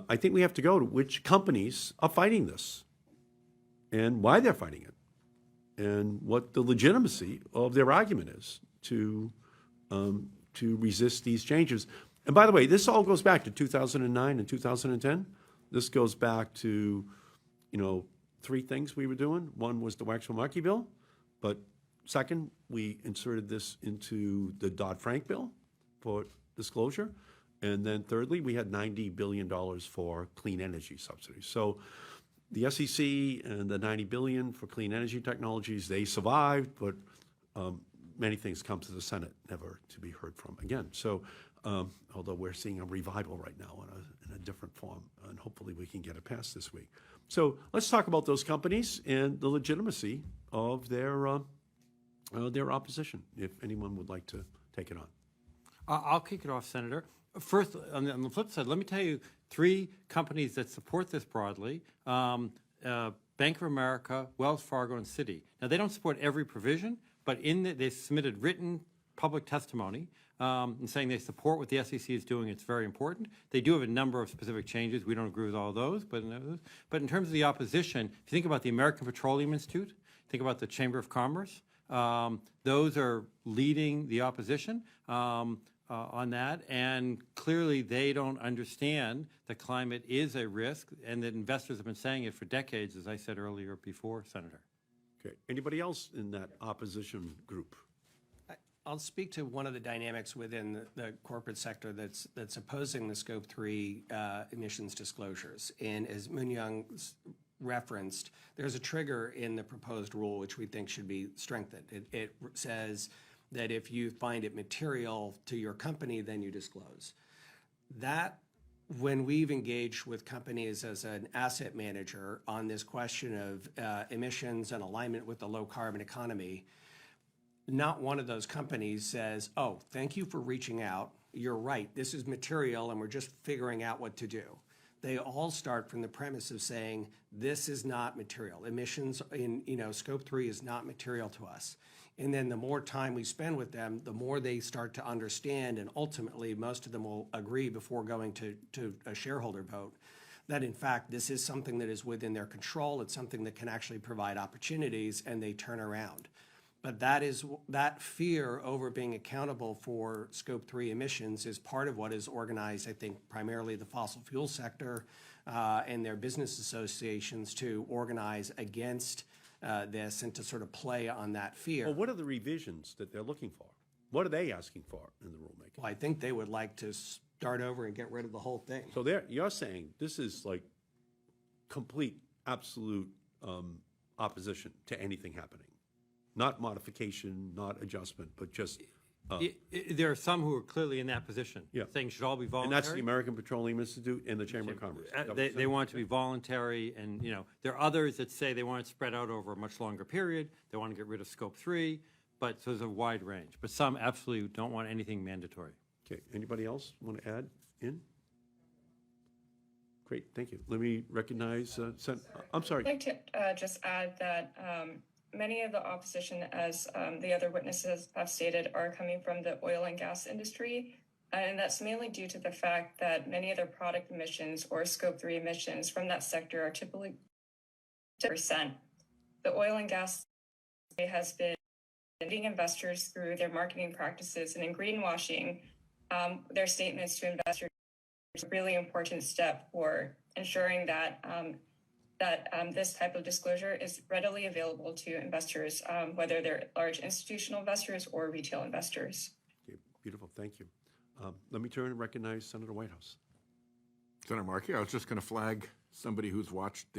I think we have to go to which companies are fighting this and why they're fighting it and what the legitimacy of their argument is to resist these changes. And by the way, this all goes back to 2009 and 2010. This goes back to, three things we were doing. One was the Waxman-Markey bill, but second, we inserted this into the Dodd-Frank bill for disclosure. And then thirdly, we had $90 billion for clean energy subsidies. So the SEC and the $90 billion for clean energy technologies, they survived, but many things come to the Senate, never to be heard from again. So although we're seeing a revival right now in a different form, and hopefully we can get it passed this week. So let's talk about those companies and the legitimacy of their opposition, if anyone would like to take it on. I'll kick it off, Senator. First, on the flip side, let me tell you three companies that support this broadly. Bank of America, Wells Fargo, and Citi. Now, they don't support every provision, but they submitted written public testimony and saying they support what the SEC is doing. It's very important. They do have a number of specific changes. We don't agree with all of those, but in terms of the opposition, if you think about the American Petroleum Institute, think about the Chamber of Commerce, those are leading the opposition on that, and clearly they don't understand that climate is a risk and that investors have been saying it for decades, as I said earlier before, Senator. Okay. Anybody else in that opposition group? I'll speak to one of the dynamics within the corporate sector that's opposing the Scope 3 emissions disclosures. And as Moon-Young referenced, there's a trigger in the proposed rule which we think should be strengthened. It says that if you find it material to your company, then you disclose. That, when we've engaged with companies as an asset manager on this question of emissions and alignment with the low carbon economy, not one of those companies says, oh, thank you for reaching out. You're right, this is material and we're just figuring out what to do. They all start from the premise of saying, this is not material. Emissions in Scope 3 is not material to us. And then the more time we spend with them, the more they start to understand, and ultimately most of them will agree before going to a shareholder vote, that in fact this is something that is within their control, it's something that can actually provide opportunities, and they turn around. But that fear over being accountable for Scope 3 emissions is part of what has organized, I think, primarily the fossil fuel sector and their business associations to organize against this and to sort of play on that fear. Well, what are the revisions that they're looking for? What are they asking for in the rulemaking? Well, I think they would like to start over and get rid of the whole thing. So you're saying this is like complete, absolute opposition to anything happening. Not modification, not adjustment, but just... there are some who are clearly in that position, saying should all be voluntary. And that's the American Petroleum Institute and the Chamber of Commerce. They want it to be voluntary, and there are others that say they want it spread out over a much longer period. They want to get rid of Scope 3, but so there's a wide range. But some absolutely don't want anything mandatory. Okay, anybody else want to add in? Great, thank you. Let me recognize, I'm sorry. I'd like to just add that many of the opposition, as the other witnesses have stated, are coming from the oil and gas industry. And that's mainly due to the fact that many of their product emissions or Scope 3 emissions from that sector are typically 10%. The oil and gas has been leading investors through their marketing practices, and in greenwashing their statements to investors is a really important step for ensuring that this type of disclosure is readily available to investors, whether they're large institutional investors or retail investors. Okay, beautiful, thank you. Let me turn and recognize Senator Whitehouse. Senator Markey, I was just going to flag somebody who's watched